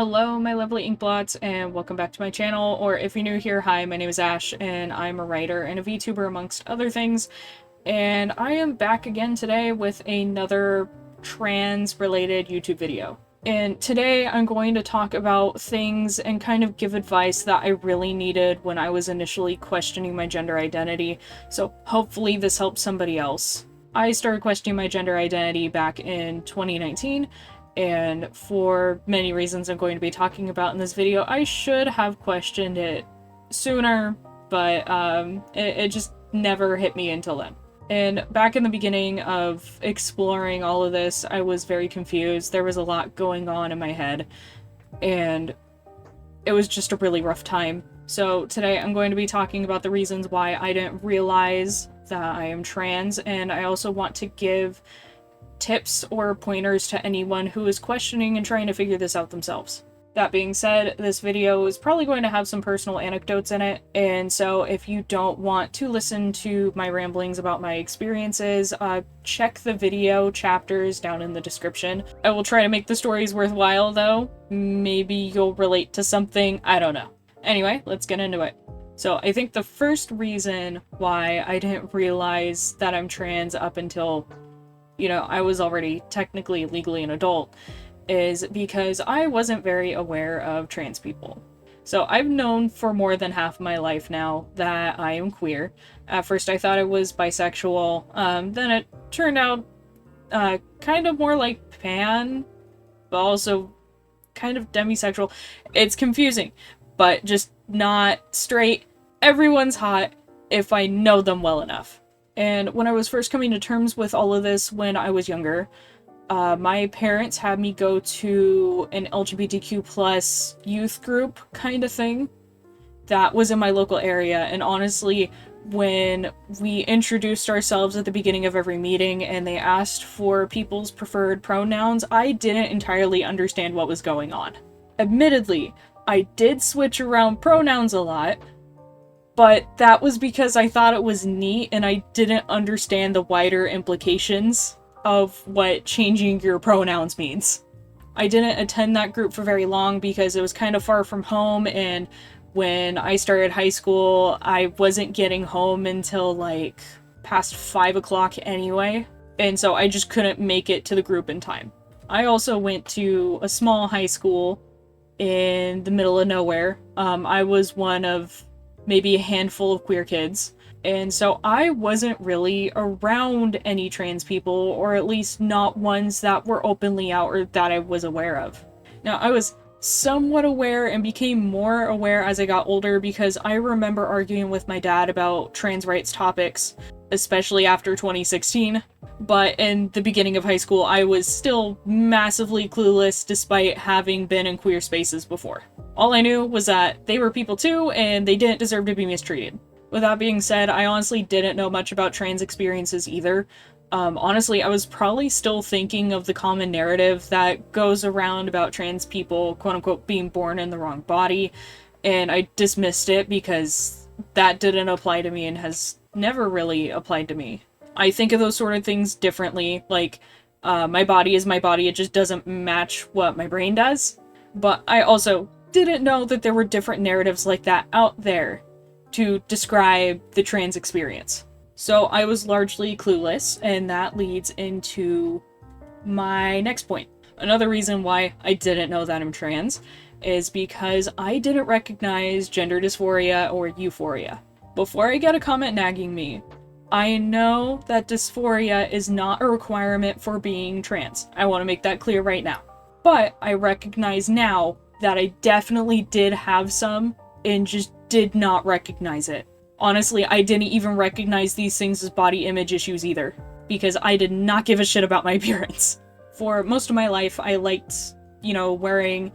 Hello, my lovely inkblots, and welcome back to my channel, or if you're new here, hi, my name is Ash, and I'm a writer and a VTuber amongst other things, and I am back again today with another trans-related YouTube video. And today I'm going to talk about things and kind of give advice that I really needed when I was initially questioning my gender identity, so hopefully this helps somebody else. I started questioning my gender identity back in 2019, and for many reasons I'm going to be talking about in this video, I should have questioned it sooner, but it just never hit me until then. And back in the beginning of exploring all of this, I was very confused. There was a lot going on in my head, and it was just a really rough time. So today I'm going to be talking about the reasons why I didn't realize that I am trans, and I also want to give tips or pointers to anyone who is questioning and trying to figure this out themselves. That being said, this video is probably going to have some personal anecdotes in it, and so if you don't want to listen to my ramblings about my experiences, check the video chapters down in the description. I will try to make the stories worthwhile though. Maybe you'll relate to something, I don't know. Anyway, let's get into it. So I think the first reason why I didn't realize that I'm trans up until I was already technically legally an adult, is because I wasn't very aware of trans people. So I've known for more than half my life now that I am queer. At first I thought I was bisexual, then it turned out kind of more like pan, but also kind of demisexual. It's confusing, but just not straight. Everyone's hot if I know them well enough. And when I was first coming to terms with all of this when I was younger, my parents had me go to an LGBTQ plus youth group kind of thing that was in my local area. And honestly, when we introduced ourselves at the beginning of every meeting and they asked for people's preferred pronouns, I didn't entirely understand what was going on. Admittedly, I did switch around pronouns a lot, but that was because I thought it was neat and I didn't understand the wider implications of what changing your pronouns means. I didn't attend that group for very long because it was kind of far from home, and when I started high school, I wasn't getting home until like past 5 o'clock anyway, and so I just couldn't make it to the group in time. I also went to a small high school in the middle of nowhere. I was one of maybe a handful of queer kids, and so I wasn't really around any trans people, or at least not ones that were openly out or that I was aware of. Now, I was somewhat aware and became more aware as I got older because I remember arguing with my dad about trans rights topics, especially after 2016, but in the beginning of high school I was still massively clueless despite having been in queer spaces before. All I knew was that they were people too, and they didn't deserve to be mistreated. With that being said, I honestly didn't know much about trans experiences either. Honestly, I was probably still thinking of the common narrative that goes around about trans people, quote-unquote, being born in the wrong body, and I dismissed it because that didn't apply to me and has never really applied to me. I think of those sort of things differently, like, my body is my body, it just doesn't match what my brain does. But I also didn't know that there were different narratives like that out there to describe the trans experience. So I was largely clueless, and that leads into my next point. Another reason why I didn't know that I'm trans is because I didn't recognize gender dysphoria or euphoria. Before I get a comment nagging me, I know that dysphoria is not a requirement for being trans. I want to make that clear right now. But I recognize now that I definitely did have some and just did not recognize it. Honestly, I didn't even recognize these things as body image issues either, because I did not give a shit about my appearance. For most of my life, I liked, wearing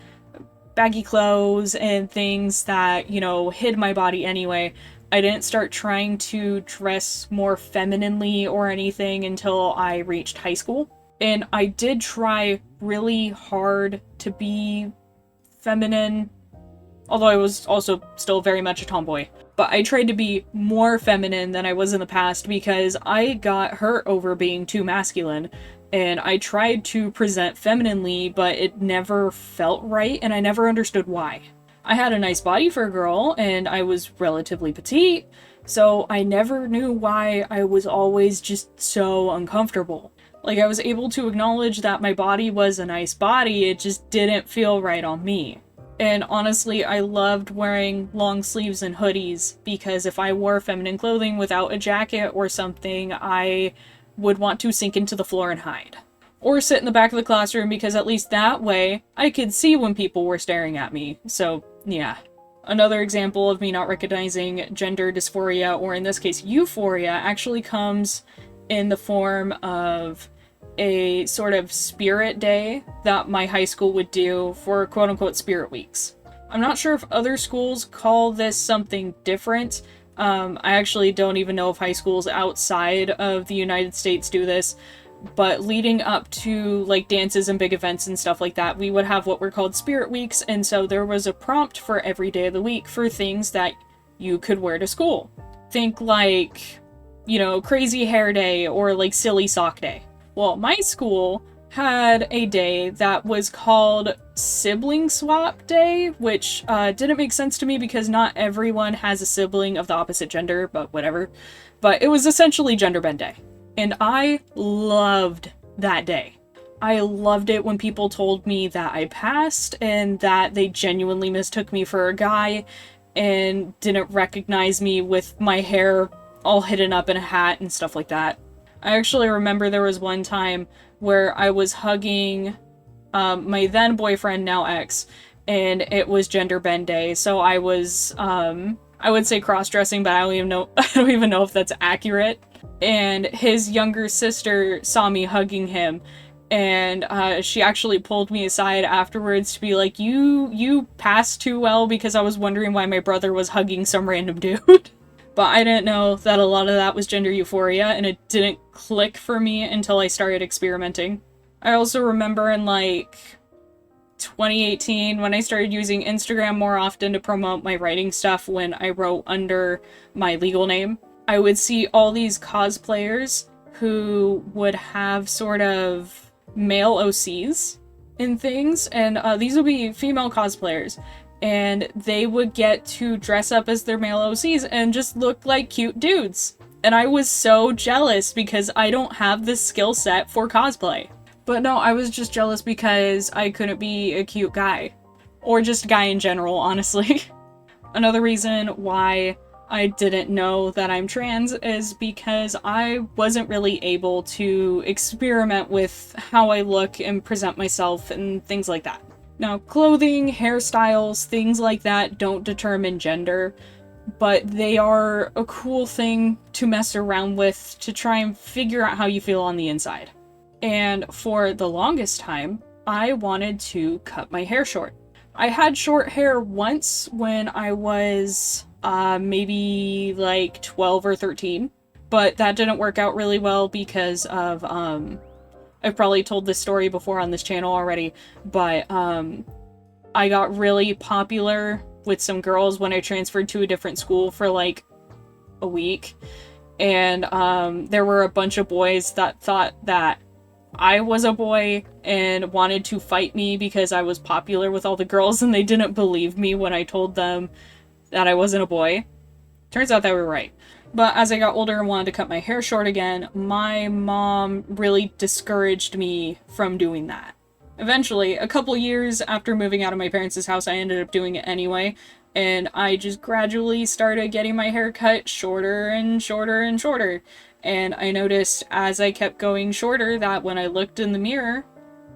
baggy clothes and things that, hid my body anyway. I didn't start trying to dress more femininely or anything until I reached high school. And I did try really hard to be feminine, although I was also still very much a tomboy. But I tried to be more feminine than I was in the past because I got hurt over being too masculine, And I tried to present femininely, but it never felt right, and I never understood why. I had a nice body for a girl, and I was relatively petite, so I never knew why I was always just so uncomfortable. Like, I was able to acknowledge that my body was a nice body, it just didn't feel right on me. And honestly, I loved wearing long sleeves and hoodies, because if I wore feminine clothing without a jacket or something, I would want to sink into the floor and hide. Or sit in the back of the classroom, because at least that way, I could see when people were staring at me. So, yeah. Another example of me not recognizing gender dysphoria, or in this case, euphoria, actually comes in the form of a sort of spirit day that my high school would do for quote-unquote spirit weeks. I'm not sure if other schools call this something different. I actually don't even know if high schools outside of the United States do this, but leading up to like dances and big events and stuff like that, we would have what were called spirit weeks, and so there was a prompt for every day of the week for things that you could wear to school. Think like, you know, crazy hair day or like silly sock day. Well, my school had a day that was called sibling swap day, which didn't make sense to me because not everyone has a sibling of the opposite gender, but whatever. But it was essentially gender bend day. And I loved that day. I loved it when people told me that I passed and that they genuinely mistook me for a guy and didn't recognize me with my hair all hidden up in a hat and stuff like that. I actually remember there was one time where I was hugging my then boyfriend, now ex, and it was gender bend day, so I was, I would say cross-dressing, but I don't even know if that's accurate. And his younger sister saw me hugging him, and she actually pulled me aside afterwards to be like, you passed too well, because I was wondering why my brother was hugging some random dude. But I didn't know that a lot of that was gender euphoria, and it didn't click for me until I started experimenting. I also remember in like 2018 when I started using Instagram more often to promote my writing stuff when I wrote under my legal name. I would see all these cosplayers who would have sort of male OCs in things, and these would be female cosplayers, and they would get to dress up as their male OCs and just look like cute dudes. And I was so jealous because I don't have this skill set for cosplay. But no, I was just jealous because I couldn't be a cute guy. Or just a guy in general, honestly. Another reason why I didn't know that I'm trans is because I wasn't really able to experiment with how I look and present myself and things like that. Now, clothing, hairstyles, things like that don't determine gender, but they are a cool thing to mess around with to try and figure out how you feel on the inside. And for the longest time, I wanted to cut my hair short. I had short hair once when I was maybe like 12 or 13, but that didn't work out really well because of, I've probably told this story before on this channel already, but I got really popular with some girls when I transferred to a different school for like a week, and there were a bunch of boys that thought that I was a boy and wanted to fight me because I was popular with all the girls, and they didn't believe me when I told them that I wasn't a boy. Turns out they were right. But as I got older and wanted to cut my hair short again, my mom really discouraged me from doing that. Eventually, a couple years after moving out of my parents' house, I ended up doing it anyway, and I just gradually started getting my hair cut shorter and shorter and shorter. And I noticed as I kept going shorter that when I looked in the mirror,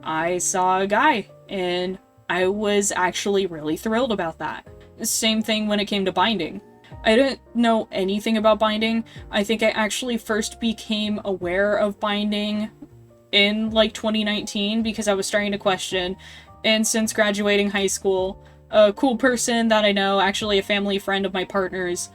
I saw a guy, and I was actually really thrilled about that. Same thing when it came to binding. I didn't know anything about binding. I think I actually first became aware of binding in like 2019 because I was starting to question. And since graduating high school, a cool person that I know, actually a family friend of my partner's,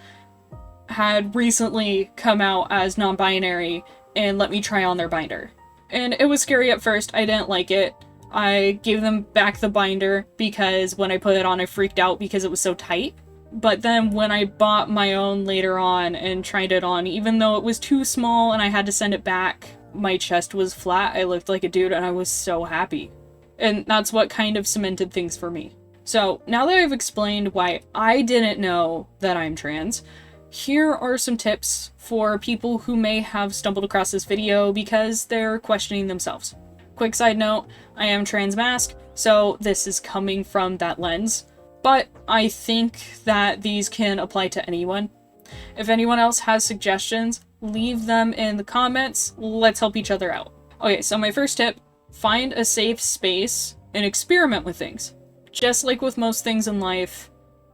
had recently come out as non-binary and let me try on their binder. And it was scary at first. I didn't like it. I gave them back the binder because when I put it on, I freaked out because it was so tight. But then when I bought my own later on and tried it on, even though it was too small and I had to send it back, my chest was flat, I looked like a dude, and I was so happy. And that's what kind of cemented things for me. So, now that I've explained why I didn't know that I'm trans, here are some tips for people who may have stumbled across this video because they're questioning themselves. Quick side note, I am trans mask, so this is coming from that lens, but I think that these can apply to anyone. If anyone else has suggestions, leave them in the comments. Let's help each other out. Okay, so my first tip, find a safe space and experiment with things. Just like with most things in life,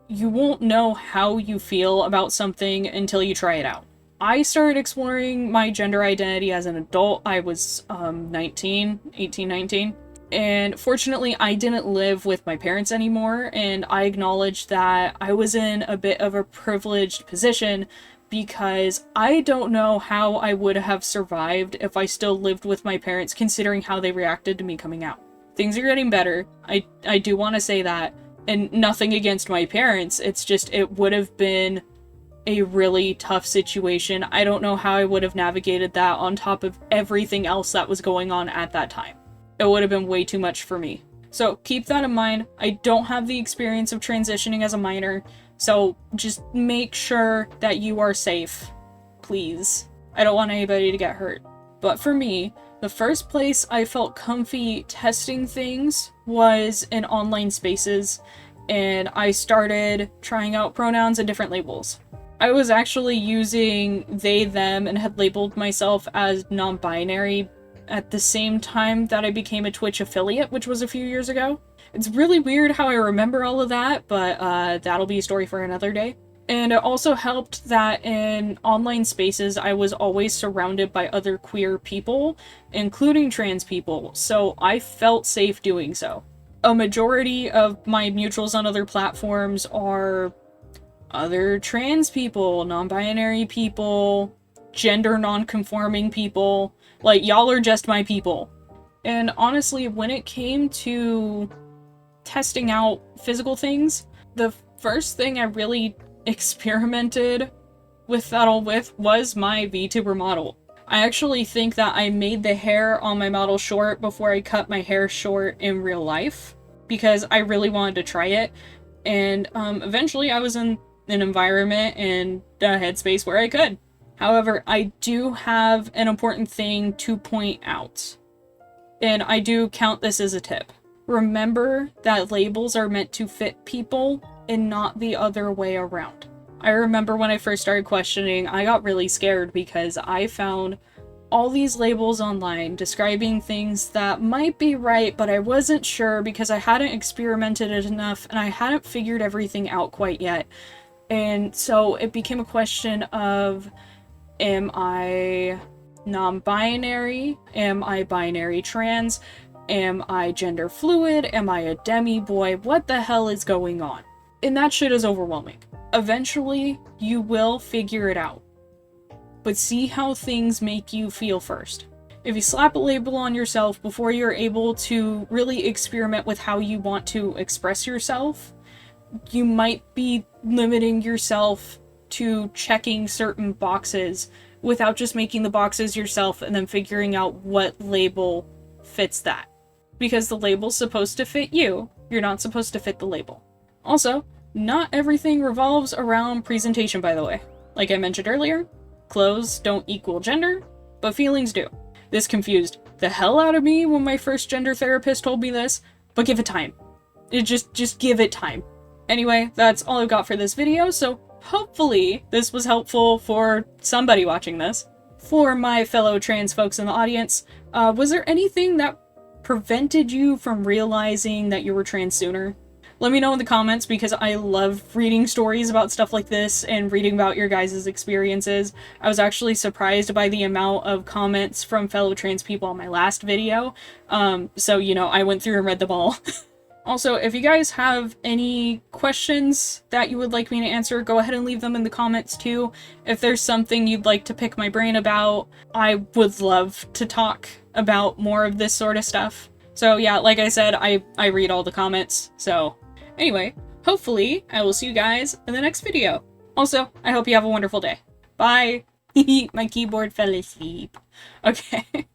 you won't know how you feel about something until you try it out. I started exploring my gender identity as an adult. I was 18, 19. And fortunately, I didn't live with my parents anymore, and I acknowledged that I was in a bit of a privileged position because I don't know how I would have survived if I still lived with my parents, considering how they reacted to me coming out. Things are getting better. I do want to say that, and nothing against my parents, it's just it would have been a really tough situation. I don't know how I would have navigated that on top of everything else that was going on at that time. It would have been way too much for me. So keep that in mind. I don't have the experience of transitioning as a minor, so just make sure that you are safe, please. I don't want anybody to get hurt. But for me, the first place I felt comfy testing things was in online spaces, and I started trying out pronouns and different labels. I was actually using they, them, and had labeled myself as non-binary at the same time that I became a Twitch affiliate, which was a few years ago. It's really weird how I remember all of that, but that'll be a story for another day. And it also helped that in online spaces, I was always surrounded by other queer people, including trans people, so I felt safe doing so. A majority of my mutuals on other platforms are other trans people, non-binary people, gender non-conforming people. Like, y'all are just my people. And honestly, when it came to testing out physical things, the first thing I really experimented with that all with was my VTuber model. I actually think that I made the hair on my model short before I cut my hair short in real life, because I really wanted to try it. And eventually I was in an environment and a headspace where I could. However, I do have an important thing to point out, and I do count this as a tip. Remember that labels are meant to fit people and not the other way around. I remember when I first started questioning, I got really scared because I found all these labels online describing things that might be right, but I wasn't sure because I hadn't experimented enough and I hadn't figured everything out quite yet. And so it became a question of, am I non-binary? Am I binary trans? Am I gender fluid? Am I a demi-boy? What the hell is going on? And that shit is overwhelming. Eventually, you will figure it out. But see how things make you feel first. If you slap a label on yourself before you're able to really experiment with how you want to express yourself, you might be limiting yourself to checking certain boxes without just making the boxes yourself and then figuring out what label fits that. Because the label's supposed to fit you, you're not supposed to fit the label. Also, not everything revolves around presentation, by the way. Like I mentioned earlier, clothes don't equal gender, but feelings do. This confused the hell out of me when my first gender therapist told me this, but give it time. Just give it time. Anyway, that's all I've got for this video, so hopefully this was helpful for somebody watching this. For my fellow trans folks in the audience, was there anything that prevented you from realizing that you were trans sooner? Let me know in the comments, because I love reading stories about stuff like this and reading about your guys' experiences. I was actually surprised by the amount of comments from fellow trans people on my last video, so, you know, I went through and read them all. Also, if you guys have any questions that you would like me to answer, go ahead and leave them in the comments too. If there's something you'd like to pick my brain about, I would love to talk about more of this sort of stuff. So yeah, like I said, I read all the comments. So anyway, hopefully I will see you guys in the next video. Also, I hope you have a wonderful day. Bye! My keyboard fell asleep. Okay.